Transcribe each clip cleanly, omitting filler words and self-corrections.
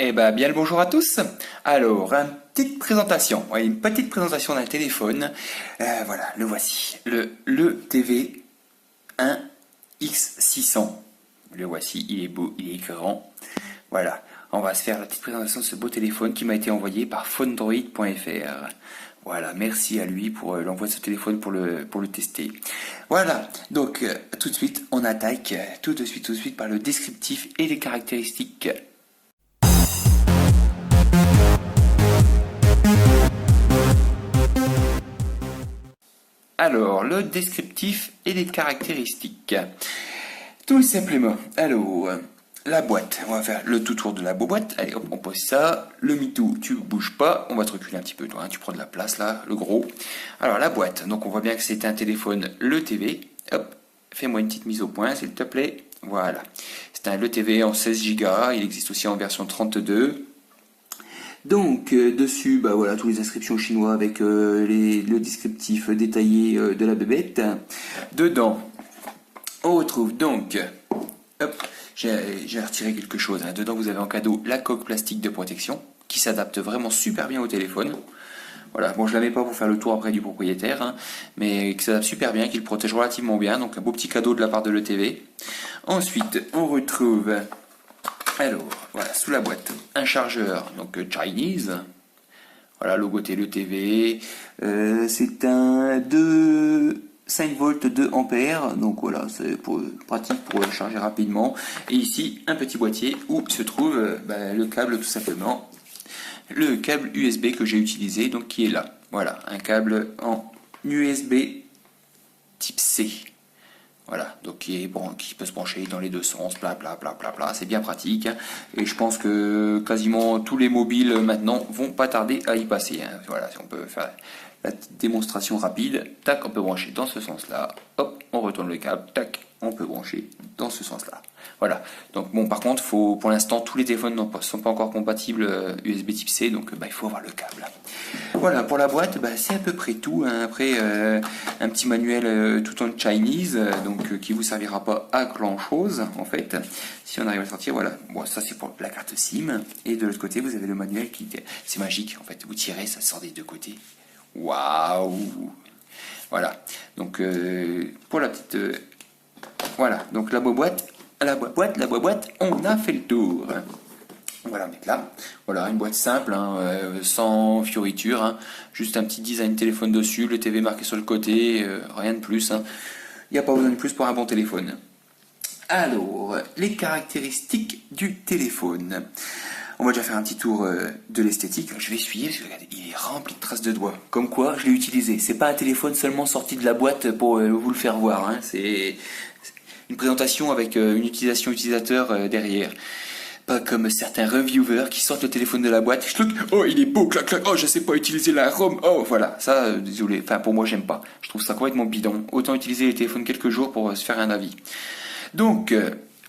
Eh ben, bien le bonjour à tous. Alors, une petite présentation d'un téléphone. Voilà, le voici. Le TV 1X600. Le voici, il est beau, il est grand. Voilà, on va se faire la petite présentation de ce beau téléphone qui m'a été envoyé par phonedroid.fr. Voilà, merci à lui pour l'envoi de ce téléphone pour le tester. Voilà, donc tout de suite, on attaque tout de suite par le descriptif et les caractéristiques. Alors, le descriptif et les caractéristiques. Tout simplement. Alors, la boîte. On va faire le tout tour de la boîte. Allez, hop, on pose ça. Le MeToo, tu bouges pas. On va te reculer un petit peu, toi. Hein, tu prends de la place, là, le gros. Alors, la boîte. Donc, on voit bien que c'est un téléphone Le TV. Hop, fais-moi une petite mise au point, s'il te plaît. Voilà. C'est un Le TV en 16 Go. Il existe aussi en version 32. Donc dessus, bah voilà, toutes les inscriptions chinois avec le descriptif détaillé de la bébête. Dedans, on retrouve donc, hop, j'ai retiré quelque chose. Hein. Dedans, vous avez en cadeau la coque plastique de protection qui s'adapte vraiment super bien au téléphone. Voilà, bon, je la mets pas pour faire le tour après du propriétaire, hein, mais qui s'adapte super bien, qui le protège relativement bien. Donc un beau petit cadeau de la part de l'ETV. Ensuite, on retrouve. Alors, voilà, sous la boîte, un chargeur, donc Chinese. Voilà, logo TeleTV. C'est un 5 volts 2 ampères. Donc voilà, c'est pratique pour charger rapidement. Et ici, un petit boîtier où se trouve le câble tout simplement. Le câble USB que j'ai utilisé, donc qui est là. Voilà, un câble en USB type C. Voilà, donc qui peut se brancher dans les deux sens, c'est bien pratique. Hein. Et je pense que quasiment tous les mobiles maintenant vont pas tarder à y passer. Hein. Voilà, si on peut faire la démonstration rapide, tac, on peut brancher dans ce sens-là, hop, on retourne le câble, tac, on peut brancher dans ce sens-là. Voilà, donc bon, par contre, pour l'instant, tous les téléphones ne sont pas encore compatibles USB type C, donc il faut avoir le câble. Voilà, pour la boîte, c'est à peu près tout. Hein. Après, un petit manuel tout en Chinese, donc qui vous servira pas à grand chose en fait. Si on arrive à le sortir, voilà. Bon, ça c'est pour la carte SIM. Et de l'autre côté, vous avez le manuel c'est magique en fait. Vous tirez, ça sort des deux côtés. Waouh! Voilà. Donc pour la petite, voilà. Donc la boîte, on a fait le tour. Voilà, mettre là. Voilà, une boîte simple, hein, sans fioriture, hein, juste un petit design téléphone dessus, le TV marqué sur le côté, rien de plus. Hein. Il n'y a pas besoin de plus pour un bon téléphone. Alors, les caractéristiques du téléphone. On va déjà faire un petit tour de l'esthétique. Je vais essuyer parce que regardez, il est rempli de traces de doigts. Comme quoi, je l'ai utilisé. C'est pas un téléphone seulement sorti de la boîte pour vous le faire voir. Hein. C'est une présentation avec une utilisation utilisateur derrière. Pas comme certains reviewers qui sortent le téléphone de la boîte. Oh, il est beau, clac, clac. Oh, je sais pas utiliser la ROM. Oh, voilà. Ça, désolé. Enfin, pour moi, j'aime pas. Je trouve ça complètement bidon. Autant utiliser les téléphones quelques jours pour se faire un avis. Donc,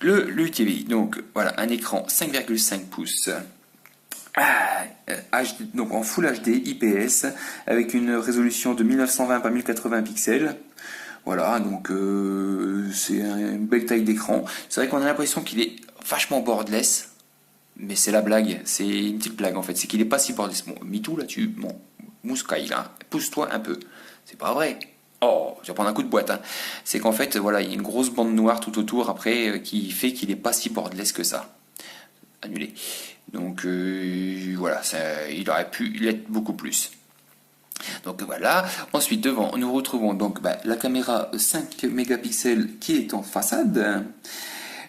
le TV. Donc, voilà, un écran 5,5 pouces. Donc en Full HD IPS avec une résolution de 1920 par 1080 pixels. Voilà, donc c'est une belle taille d'écran. C'est vrai qu'on a l'impression qu'il est vachement borderless, mais c'est la blague, c'est une petite blague en fait, c'est qu'il est pas si borderless. Bon, MeToo là-dessus, bon, mouscaille là, pousse-toi un peu. C'est pas vrai. Oh, je vais prendre un coup de boîte. Hein. C'est qu'en fait, voilà, il y a une grosse bande noire tout autour après qui fait qu'il est pas si borderless que ça. Annulé. Donc voilà, il aurait pu l'être beaucoup plus. Donc voilà, ensuite devant nous retrouvons donc la caméra 5 mégapixels qui est en façade.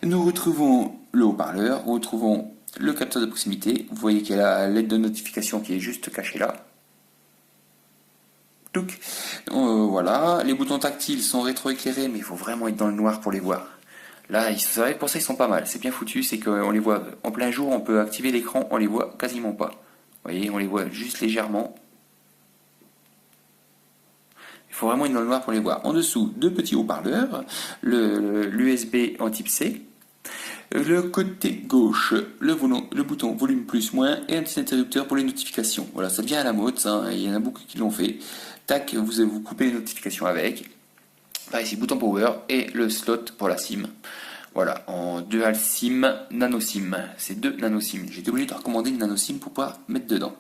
Nous retrouvons le haut-parleur, nous retrouvons le capteur de proximité. Vous voyez qu'il y a la LED de notification qui est juste cachée là. Voilà, les boutons tactiles sont rétroéclairés, mais il faut vraiment être dans le noir pour les voir. Là, c'est vrai que pour ça, ils sont pas mal. C'est bien foutu, c'est qu'on les voit en plein jour, on peut activer l'écran, on les voit quasiment pas. Vous voyez, on les voit juste légèrement. Il faut vraiment être dans le noir pour les voir. En dessous, deux petits haut-parleurs, l'USB en type C. Le côté gauche, le bouton volume plus moins et un petit interrupteur pour les notifications. Voilà, ça devient à la mode, ça, il y en a beaucoup qui l'ont fait. Tac, vous coupez les notifications avec. Par ici, bouton power et le slot pour la SIM. Voilà, en dual SIM, nano SIM. C'est 2 nano SIM. J'ai été obligé de recommander une nano SIM pour pouvoir mettre dedans.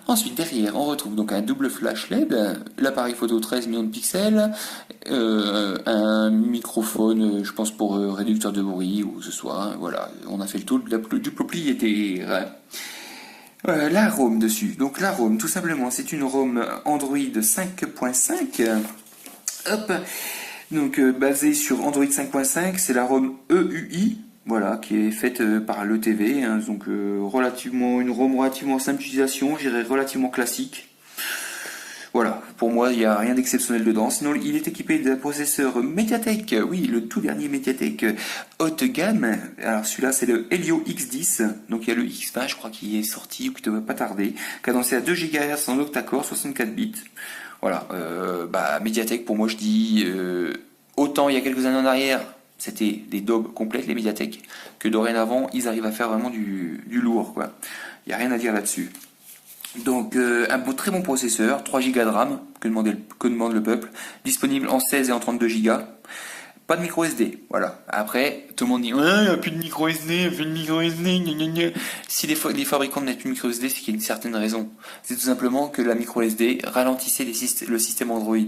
Ensuite, derrière, on retrouve donc un double flash LED, l'appareil photo 13 millions de pixels, un microphone, je pense pour réducteur de bruit ou ce soit. Hein, voilà, on a fait le tour du propriétaire. La ROM dessus. Donc la ROM, tout simplement, c'est une ROM Android 5.5. Hop. Donc basée sur Android 5.5, c'est la ROM EUI. Voilà, qui est faite par l'ETV. Hein, donc une ROM relativement simple d'utilisation, je dirais relativement classique. Voilà, pour moi, il n'y a rien d'exceptionnel dedans. Sinon, il est équipé d'un processeur Mediatek, oui, le tout dernier Mediatek haut de gamme. Alors, celui-là, c'est le Helio X10. Donc, il y a le X20, je crois, qui est sorti ou qui ne devrait pas tarder. Cadencé à 2 GHz en octa-core, 64 bits. Voilà, Mediatek, pour moi, je dis, autant il y a quelques années en arrière, c'était des daubes complètes, les Mediatek, que dorénavant, ils arrivent à faire vraiment du lourd, quoi. Il n'y a rien à dire là-dessus. Donc très bon processeur, 3 Go de RAM, que demande le peuple, disponible en 16 et en 32 Go. Pas de micro SD, voilà. Après, tout le monde dit, ouais, il n'y a plus de micro SD, plus de micro SD, gna gna gna. Si les fabricants ne mettent plus de micro SD, c'est qu'il y a une certaine raison. C'est tout simplement que la micro SD ralentissait le système Android.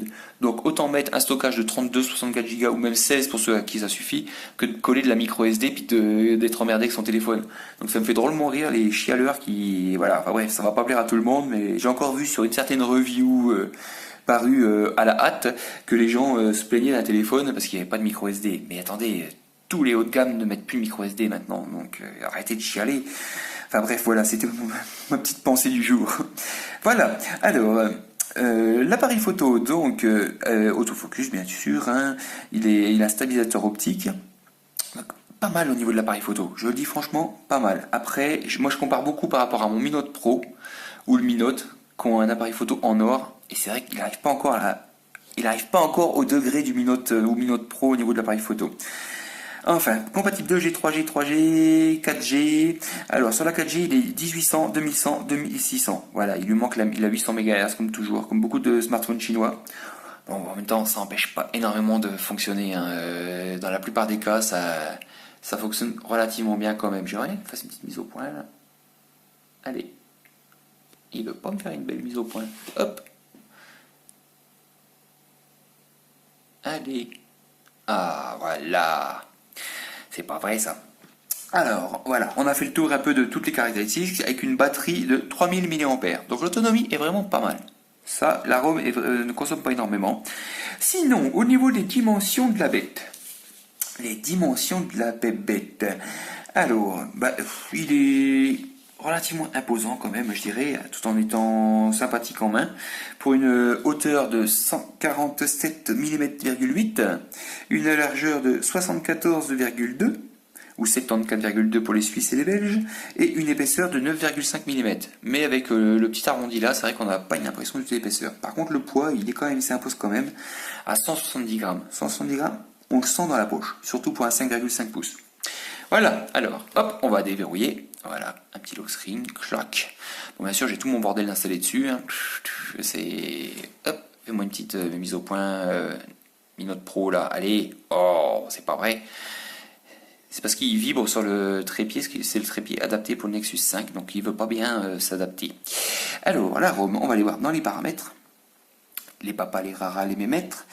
Donc autant mettre un stockage de 32, 64 Go ou même 16 pour ceux à qui ça suffit, que de coller de la micro SD puis d'être emmerdé avec son téléphone. Donc ça me fait drôlement rire les chialeurs qui, voilà, enfin bref, ça va pas plaire à tout le monde, mais j'ai encore vu sur une certaine review paru à la hâte que les gens se plaignaient d'un téléphone parce qu'il n'y avait pas de micro SD. Mais attendez, tous les hauts de gamme ne mettent plus de micro SD maintenant, donc arrêtez de chialer. Enfin bref, voilà, c'était ma petite pensée du jour. Voilà, alors, l'appareil photo, donc, autofocus bien sûr, hein, il a un stabilisateur optique. Donc, pas mal au niveau de l'appareil photo, je le dis franchement, pas mal. Après, moi je compare beaucoup par rapport à mon Mi Note Pro, ou le Mi Note, qui ont un appareil photo en or, et c'est vrai qu'il n'arrive pas encore au degré du Mi Note ou Mi Note Pro au niveau de l'appareil photo. Enfin, compatible 2G, 3G, 3G, 4G. Alors, sur la 4G, il est 1800, 2100, 2600. Voilà, il lui manque il a 800 MHz, comme toujours, comme beaucoup de smartphones chinois. Bon, en même temps, ça n'empêche pas énormément de fonctionner. Hein. Dans la plupart des cas, ça fonctionne relativement bien quand même. J'aimerais que fasse une petite mise au point, là. Allez. Il veut pas me faire une belle mise au point. Hop. Allez. Ah, voilà. C'est pas vrai, ça. Alors, voilà, on a fait le tour un peu de toutes les caractéristiques avec une batterie de 3000 mAh. Donc l'autonomie est vraiment pas mal. Ça, la ROM ne consomme pas énormément. Sinon, au niveau des dimensions de la bête. Les dimensions de la bête. Alors, il est relativement imposant quand même, je dirais, tout en étant sympathique en main. Pour une hauteur de 147 mm,8 une largeur de 74,2 ou 74,2 pour les Suisses et les Belges, et une épaisseur de 9,5 mm. Mais avec le petit arrondi là, c'est vrai qu'on n'a pas une impression de toute l'épaisseur. Par contre, le poids, il s'impose quand même à 170 grammes. 170 grammes, on le sent dans la poche, surtout pour un 5,5 pouces. Voilà, alors, hop, on va déverrouiller. Voilà, un petit lock screen, clac. Bon, bien sûr, j'ai tout mon bordel installé dessus. Hein. C'est... Hop, fais-moi une petite mise au point. Mi Note Pro, là. Allez. Oh, c'est pas vrai. C'est parce qu'il vibre sur le trépied, c'est le trépied adapté pour le Nexus 5, donc il veut pas bien s'adapter. Alors, la ROM, on va aller voir dans les paramètres. Les papas, les raras, les mémètres.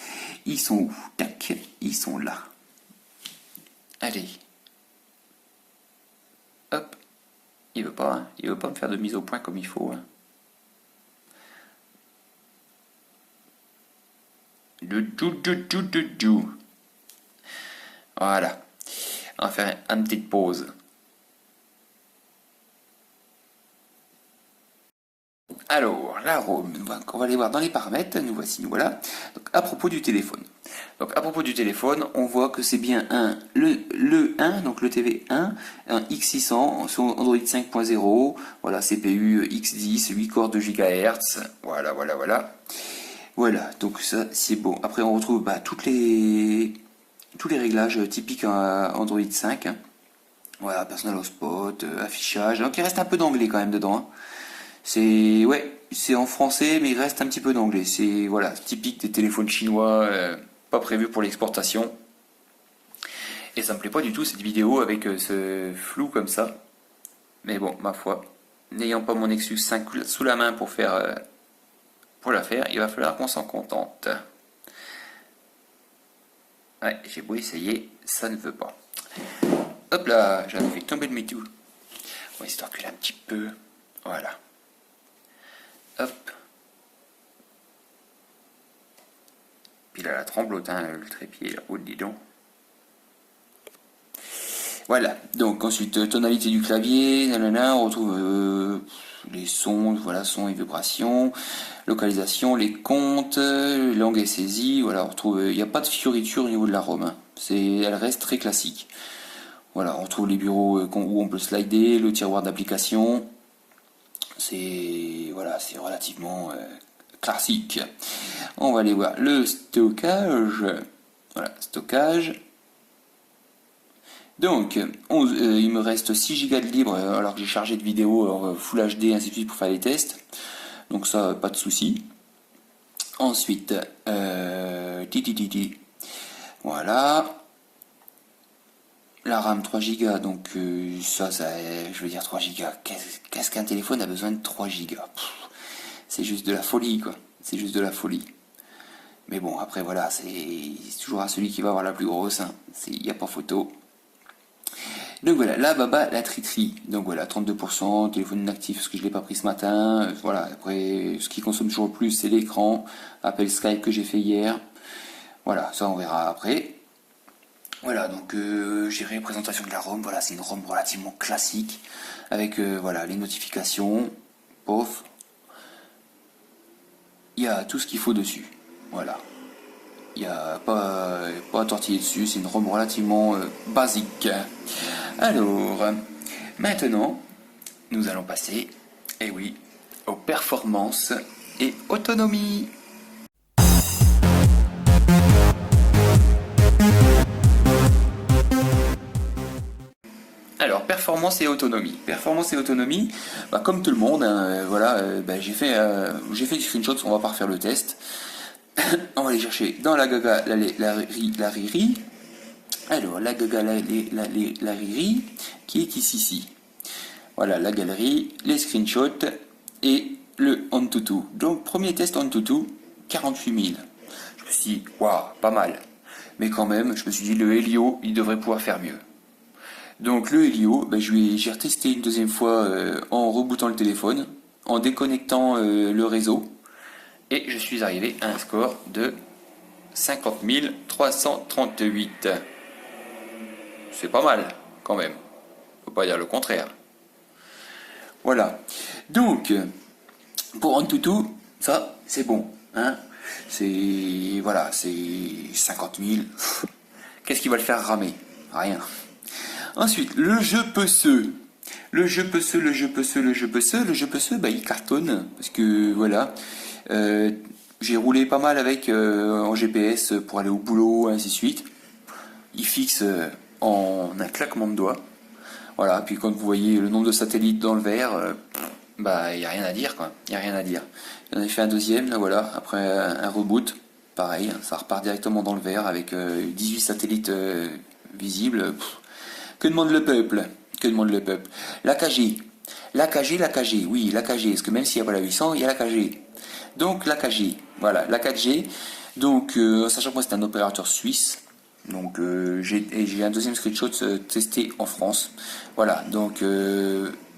Ils sont où? Tac, ils sont là. Allez. Hop. Il veut pas, hein. Il veut pas me faire de mise au point comme il faut. Hein. Voilà. On va faire une petite pause. Alors, la ROM, on va aller voir dans les paramètres, nous voici, nous voilà. Donc, à propos du téléphone. Donc, à propos du téléphone, on voit que c'est bien le 1, donc le TV1, un X600 sur Android 5.0, voilà, CPU X10, 8 corps de GHz, voilà. Voilà, donc ça, c'est bon. Après, on retrouve tous les réglages typiques à Android 5. Hein. Voilà, personal hotspot, affichage. Donc, il reste un peu d'anglais quand même dedans. Hein. C'est en français, mais il reste un petit peu d'anglais. C'est typique des téléphones chinois, pas prévu pour l'exportation. Et ça me plaît pas du tout cette vidéo avec ce flou comme ça. Mais bon, ma foi, n'ayant pas mon Nexus 5 sous la main pour la faire, il va falloir qu'on s'en contente. Ouais, j'ai beau essayer, ça ne veut pas. Hop là, j'avais fait tomber le MeToo. On va essayer de reculer un petit peu. Voilà. Hop. Puis là, la tremblote, hein, le trépied, la route, dis donc. Voilà, donc ensuite, tonalité du clavier, nanana, on retrouve les sons, voilà, sons et vibrations, localisation, les comptes, langue et saisie, voilà, on retrouve, il n'y a pas de fioriture au niveau de la ROM, hein. Elle reste très classique. Voilà, on retrouve les bureaux où on peut slider, le tiroir d'application, c'est relativement classique. On va aller voir le stockage, voilà, stockage. Donc, il me reste 6 Go de libre alors que j'ai chargé de vidéos Full HD ainsi de suite pour faire les tests. Donc ça, pas de souci. Ensuite, voilà. La RAM 3 Go, donc ça, je veux dire 3 Go. Qu'est-ce qu'un téléphone a besoin de 3 Go? C'est juste de la folie, quoi. C'est juste de la folie. Mais bon, après voilà, c'est toujours à celui qui va avoir la plus grosse. Hein. Il n'y a pas photo. Donc voilà, là baba la tri-tri. Donc voilà, 32%, téléphone inactif parce que je ne l'ai pas pris ce matin. Voilà, après ce qui consomme toujours le plus c'est l'écran. Appel Skype que j'ai fait hier. Voilà, ça on verra après. Voilà, donc j'irai présentation de la ROM. Voilà, c'est une ROM relativement classique. Avec voilà, les notifications. Pof. Il y a tout ce qu'il faut dessus. Voilà. Il n'y a pas à tortiller dessus, c'est une ROM relativement basique. Alors, maintenant, nous allons passer, eh oui, aux performances et autonomie. Alors, performance et autonomie. Performance et autonomie, bah, comme tout le monde, hein, voilà, bah, j'ai fait des screenshots, on va pas refaire le test. On va aller chercher dans la Gaga la Riri. Alors, la Gaga la Riri, qui est ici. Voilà, la galerie, les screenshots et le Antutu. Donc, premier test Antutu, 48 000. Je me suis dit, waouh, pas mal. Mais quand même, je me suis dit, le Helio, il devrait pouvoir faire mieux. Donc, le Helio, ben, j'ai retesté une deuxième fois en rebootant le téléphone, en déconnectant le réseau. Et je suis arrivé à un score de 50 338. C'est pas mal, quand même. Faut pas dire le contraire. Voilà. Donc, pour Antutu, ça, c'est bon. Hein, c'est 50 000. Qu'est-ce qui va le faire ramer? Rien. Ensuite, le jeu Peceux. Le jeu Peceux, bah, il cartonne. Parce que, voilà. J'ai roulé pas mal avec en GPS pour aller au boulot, ainsi de suite. Il fixe en un claquement de doigts. Voilà, puis quand vous voyez le nombre de satellites dans le vert, bah il n'y a rien à dire, quoi. Il n'y a rien à dire. J'en ai fait un deuxième, là voilà, après un reboot, pareil, ça repart directement dans le vert avec 18 satellites visibles. Que demande le peuple? Que demande le peuple? L'AKG. L'AKG, oui, l'AKG, parce que même s'il n'y a pas la 800, il y a l'AKG. Donc l'AKG, voilà, la 4G. Donc, sachant que moi c'est un opérateur suisse, donc j'ai un deuxième screenshot testé en France. Voilà, donc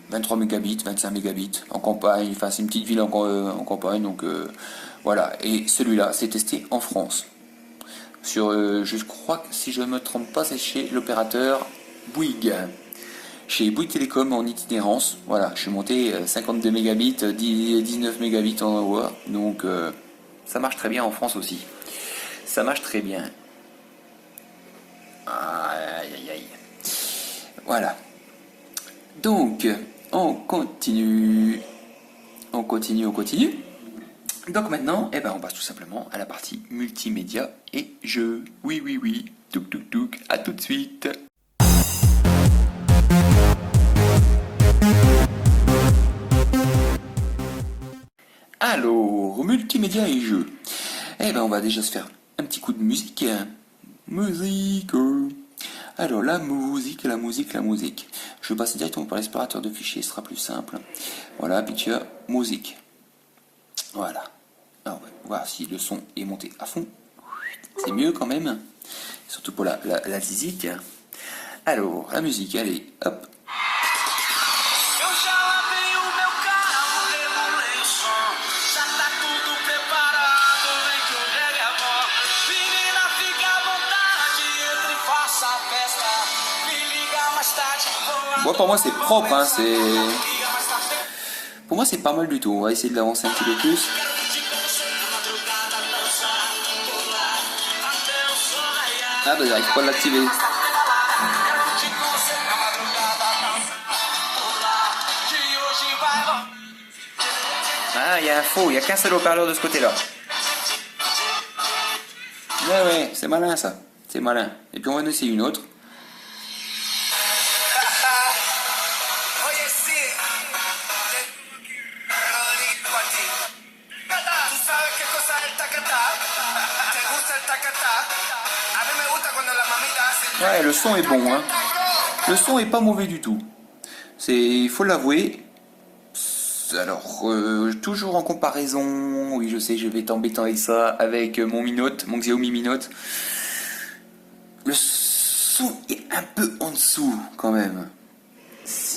23 mégabits, 25 mégabits en campagne, enfin c'est une petite ville en campagne, donc voilà. Et celui-là, c'est testé en France. Sur, je crois que si je ne me trompe pas, c'est chez l'opérateur Bouygues. Chez Bouygues Télécom en itinérance, voilà, je suis monté 52 mégabits, 19 mégabits en hour, donc ça marche très bien en France aussi. Ça marche très bien. Aïe aïe aïe. Voilà. Donc, on continue. On continue. Donc maintenant, eh ben, on passe tout simplement à la partie multimédia et jeux. Oui. Touk. À tout de suite. Alors, multimédia et jeux. Eh ben, on va déjà se faire un petit coup de musique. Musique. Alors, la musique. Je vais passer directement par l'explorateur de fichiers, ce sera plus simple. Voilà, picture, musique. Voilà. Alors, on va voir si le son est monté à fond. C'est mieux quand même. Surtout pour la zizik. Alors, la musique, allez, hop. Bon, pour moi c'est propre, hein, pour moi c'est pas mal du tout. On va essayer de l'avancer un petit peu plus. Ah bah j'arrive pas à l'activer. Ah, il y a un faux, il n'y a qu'un seul haut-parleur de ce côté-là. Ouais, c'est malin ça. C'est malin. Et puis on va en essayer une autre. Ouais, le son est bon, hein. Le son est pas mauvais du tout. Il faut l'avouer. Alors, toujours en comparaison, oui je sais, je vais t'embêter avec ça, avec mon Xiaomi Mi Note. Le son est un peu en dessous quand même.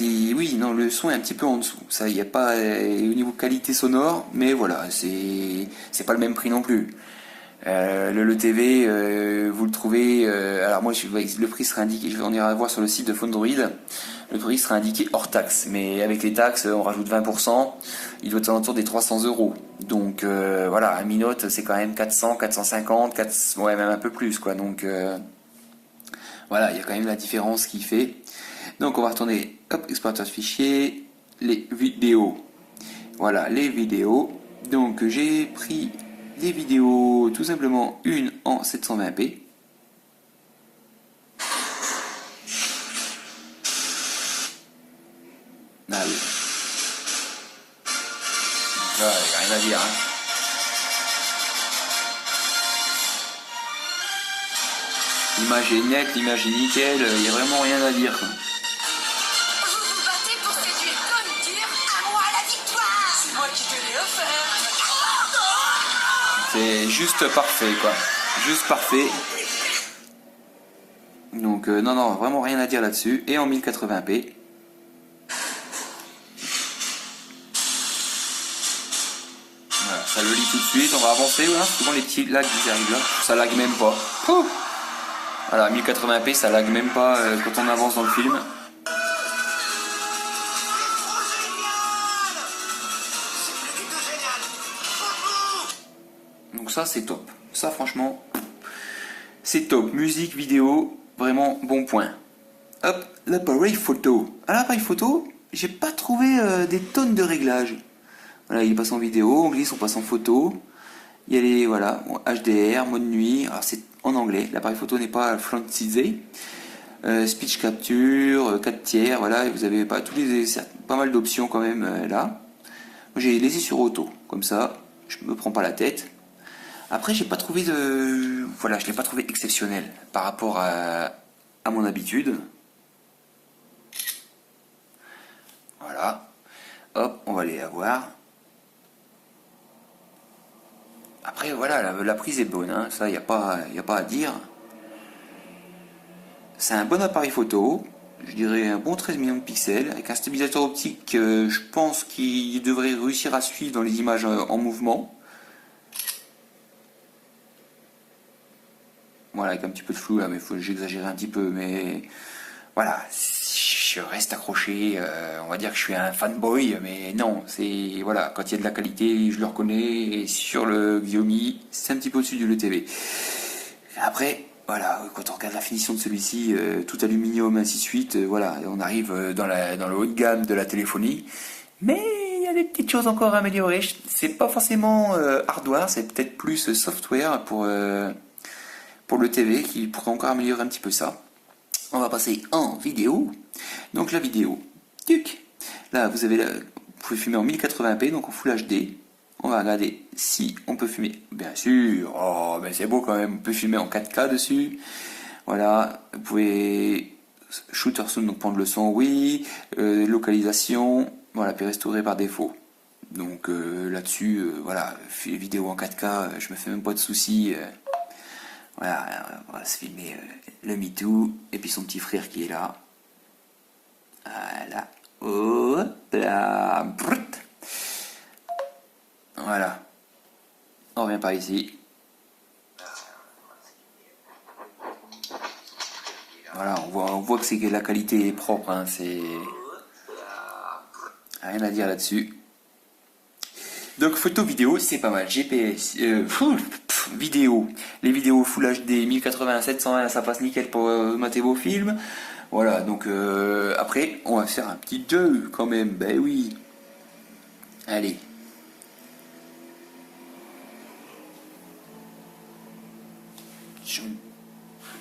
Oui, non, le son est un petit peu en dessous. Ça, il n'y a pas au niveau qualité sonore, mais voilà, c'est pas le même prix non plus. Le TV, vous le trouvez. Alors moi, le prix sera indiqué. On ira voir sur le site de Fondroid. Le prix sera indiqué hors taxe, mais avec les taxes, on rajoute 20%. Il doit être autour des 300 euros. Donc voilà, un Mi Note, c'est quand même 400, 450, ouais, même un peu plus, quoi. Donc voilà, il y a quand même la différence qui fait. Donc on va retourner, hop, explorateur de fichiers, les vidéos. Voilà, les vidéos. Donc j'ai pris les vidéos, tout simplement une en 720p. Ah oui. Il n'y a rien à dire. Hein. L'image est nette, l'image est nickel, il n'y a vraiment rien à dire. Quoi. C'est juste parfait, quoi. Juste parfait. Donc, non, vraiment rien à dire là-dessus. Et en 1080p. Voilà, ça le lit tout de suite. On va avancer, voilà. Souvent les petits lags qui arrivent là. Ça lag même pas. Ouh, voilà, 1080p, ça lag même pas quand on avance dans le film. Donc ça, c'est top. Ça, franchement, c'est top. Musique, vidéo, vraiment bon point. Hop, l'appareil photo. À l'appareil photo, j'ai pas trouvé des tonnes de réglages. Voilà, il passe en vidéo, on glisse, on passe en photo. Il y a les, voilà, HDR, mode nuit. Alors c'est en anglais, l'appareil photo n'est pas francisé. Speech capture, 4 tiers, voilà, et vous avez pas mal d'options quand même là. J'ai laissé sur auto, comme ça, je me prends pas la tête. Après, j'ai pas trouvé voilà, je l'ai pas trouvé exceptionnel par rapport à mon habitude. Voilà. Hop, on va aller la voir. Après, voilà, la prise est bonne, hein, ça, il n'y a pas à dire. C'est un bon appareil photo, je dirais un bon 13 millions de pixels, avec un stabilisateur optique, je pense qu'il devrait réussir à suivre dans les images en mouvement. Voilà, avec un petit peu de flou là, mais j'exagère un petit peu, mais voilà, je reste accroché, on va dire que je suis un fanboy, mais non, c'est, voilà, quand il y a de la qualité, je le reconnais, et sur le Xiaomi, c'est un petit peu au-dessus du LTV. Après, voilà, quand on regarde la finition de celui-ci, tout aluminium, ainsi de suite, voilà, on arrive dans le haut de gamme de la téléphonie, mais il y a des petites choses encore à améliorer, c'est pas forcément hardware, c'est peut-être plus software pour le TV qui pourrait encore améliorer un petit peu ça. On va passer en vidéo. Donc la vidéo, tuc. Là, vous pouvez filmer en 1080p, donc en Full HD. On va regarder si on peut filmer. Bien sûr, oh, mais c'est beau quand même. On peut filmer en 4K dessus. Voilà, vous pouvez shooter sound, donc prendre le son, oui, localisation, voilà, puis restaurer par défaut. Donc là-dessus, voilà, vidéo en 4K, je me fais même pas de soucis. Voilà, on va se filmer le MeToo et puis son petit frère qui est là. Voilà, hop là, brut. Voilà, on revient par ici. Voilà, on voit que c'est que la qualité est propre, hein, c'est rien à dire là-dessus. Donc photo vidéo c'est pas mal. GPS, vidéo, les vidéos Full HD 1080 720 ça passe nickel pour mater vos films. Voilà, donc après on va faire un petit jeu quand même, ben oui. Allez.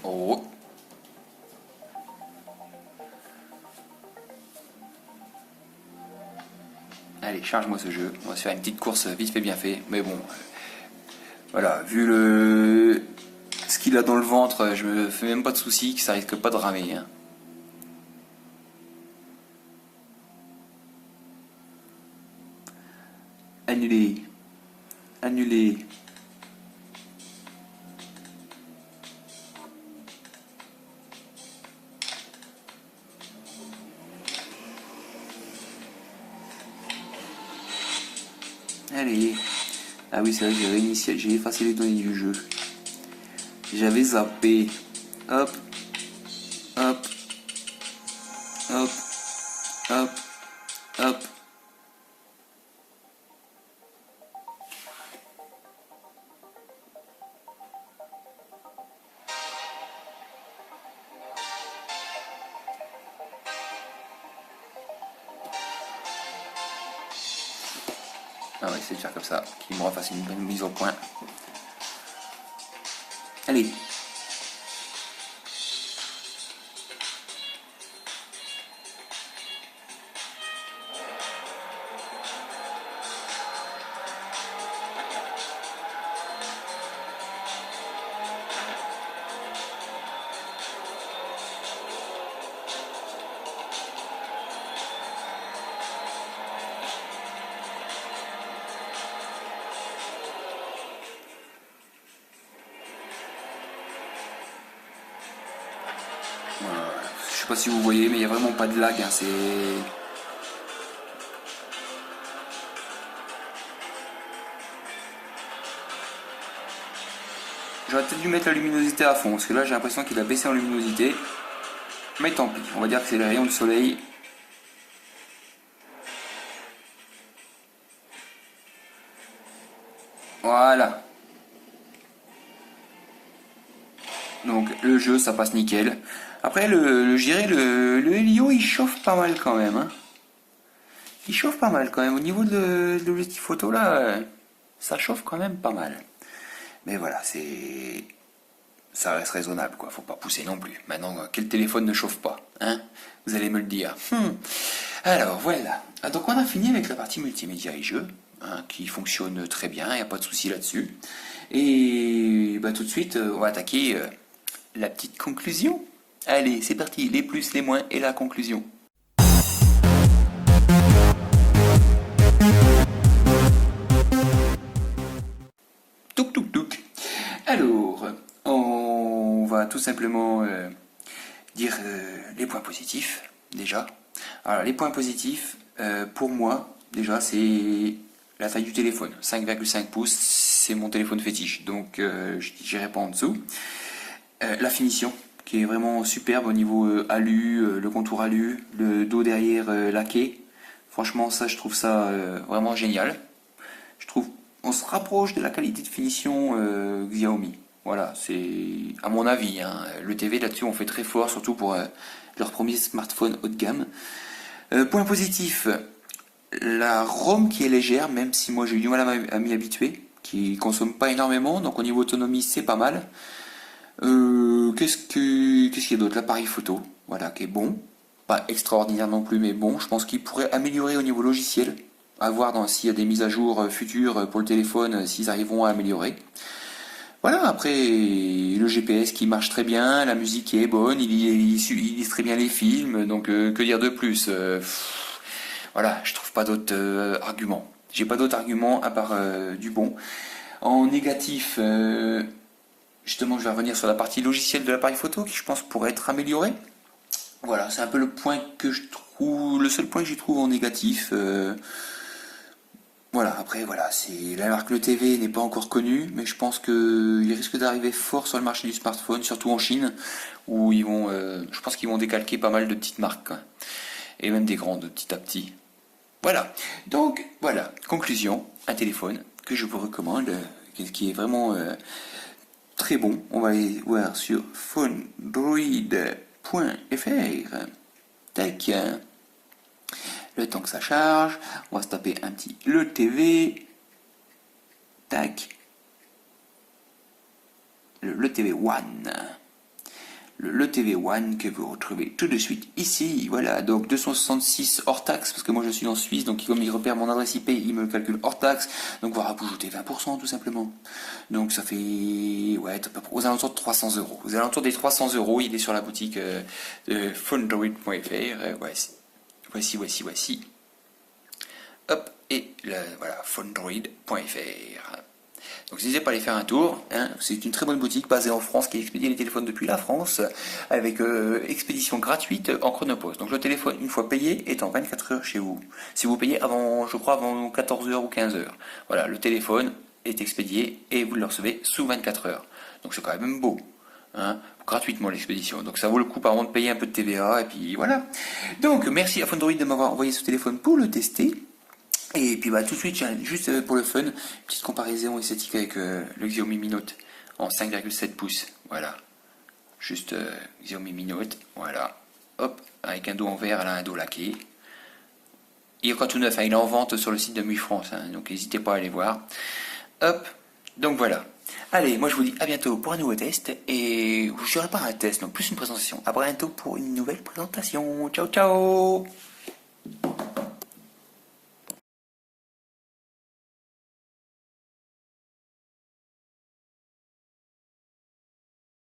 Oh. Allez, charge-moi ce jeu. On va se faire une petite course vite fait bien fait. Mais bon, voilà, vu ce qu'il a dans le ventre, je me fais même pas de soucis que ça risque pas de ramer. Hein. Annuler. Annuler. Allez. Ah oui, c'est vrai que j'ai réinitialisé, j'ai effacé les données du jeu. J'avais zappé. Hop. Hop. Hop. Hop. Hop. Ah ouais, c'est de faire comme ça, qu'il me refasse une bonne mise au point. Allez. Je sais pas si vous voyez, mais il n'y a vraiment pas de lag. Hein, c'est... J'aurais peut-être dû mettre la luminosité à fond, parce que là j'ai l'impression qu'il a baissé en luminosité. Mais tant pis, on va dire que c'est les rayons de soleil. Voilà. Donc le jeu ça passe nickel. Après je dirais le Helio il chauffe pas mal quand même. Hein. Il chauffe pas mal quand même. Au niveau de l'objectif photo là, ça chauffe quand même pas mal. Mais voilà, ça reste raisonnable quoi. Faut pas pousser non plus. Maintenant, quel téléphone ne chauffe pas, hein? Vous allez me le dire. Alors voilà. Ah, donc on a fini avec la partie multimédia et jeux. Hein, qui fonctionne très bien, il n'y a pas de souci là-dessus. Et bah, tout de suite, on va attaquer la petite conclusion. Allez, c'est parti, les plus, les moins et la conclusion. Touk touk touk. Alors, on va tout simplement dire les points positifs, déjà. Alors, les points positifs, pour moi, déjà, c'est la taille du téléphone. 5,5 pouces, c'est mon téléphone fétiche, donc j'irai pas en dessous. La finition, qui est vraiment superbe au niveau alu, le contour alu, le dos derrière laqué. Franchement, ça, je trouve ça vraiment génial. Je trouve, on se rapproche de la qualité de finition Xiaomi. Voilà, c'est à mon avis. Hein, le TV là-dessus, on fait très fort, surtout pour leur premier smartphone haut de gamme. Point positif, la ROM qui est légère, même si moi j'ai eu du mal à m'y habituer, qui consomme pas énormément, donc au niveau autonomie c'est pas mal. Qu'est-ce qu'il y a d'autre? L'appareil photo, voilà, qui est bon, pas extraordinaire non plus, mais bon. Je pense qu'il pourrait améliorer au niveau logiciel, à voir s'il y a des mises à jour futures pour le téléphone, s'ils arriveront à améliorer. Voilà, après, le GPS qui marche très bien, la musique qui est bonne, il lise très bien les films, donc que dire de plus voilà, je trouve pas d'autres arguments. J'ai pas d'autres arguments à part du bon. En négatif, justement, je vais revenir sur la partie logicielle de l'appareil photo qui, je pense, pourrait être améliorée. Voilà, c'est un peu le point que je trouve, le seul point que j'y trouve en négatif. Voilà, après, voilà, c'est la marque Le TV n'est pas encore connue, mais je pense qu'il risque d'arriver fort sur le marché du smartphone, surtout en Chine, où je pense qu'ils vont décalquer pas mal de petites marques, quoi. Et même des grandes, petit à petit. Voilà. Donc, voilà. Conclusion, un téléphone que je vous recommande, qui est vraiment très bon. On va aller voir sur phonedroid.fr. Tac. Le temps que ça charge, on va se taper un petit le TV. Tac. Le TV One. Le TV One que vous retrouvez tout de suite ici. Voilà, donc 266 hors taxe, parce que moi je suis en Suisse, donc comme il repère mon adresse IP, il me le calcule hors taxe. Donc voilà, vous ajoutez 20% tout simplement. Donc ça fait, ouais, aux alentours de 300 euros. Aux alentours des 300 euros, il est sur la boutique de phonedroid.fr. Voici. Hop, et voilà, phonedroid.fr. Donc n'hésitez pas à aller faire un tour, hein. C'est une très bonne boutique basée en France qui expédie les téléphones depuis la France avec expédition gratuite en chronopost. Donc le téléphone, une fois payé, est en 24 heures chez vous. Si vous payez avant, je crois, avant 14 heures ou 15 heures. Voilà, le téléphone est expédié et vous le recevez sous 24 heures. Donc c'est quand même beau, hein, gratuitement l'expédition. Donc ça vaut le coup par contre de payer un peu de TVA et puis voilà. Donc merci à Phonedroid de m'avoir envoyé ce téléphone pour le tester. Et puis bah tout de suite, juste pour le fun, petite comparaison esthétique avec le Xiaomi Mi Note en 5,7 pouces. Voilà. Juste Xiaomi Mi Note, voilà. Hop, avec un dos en verre, là, un dos laqué. Il est encore tout neuf, hein, il est en vente sur le site de MUI France, hein, donc n'hésitez pas à aller voir. Hop, donc voilà. Allez, moi je vous dis à bientôt pour un nouveau test, et je ne dirai pas un test, donc plus une présentation. À bientôt pour une nouvelle présentation. Ciao ciao.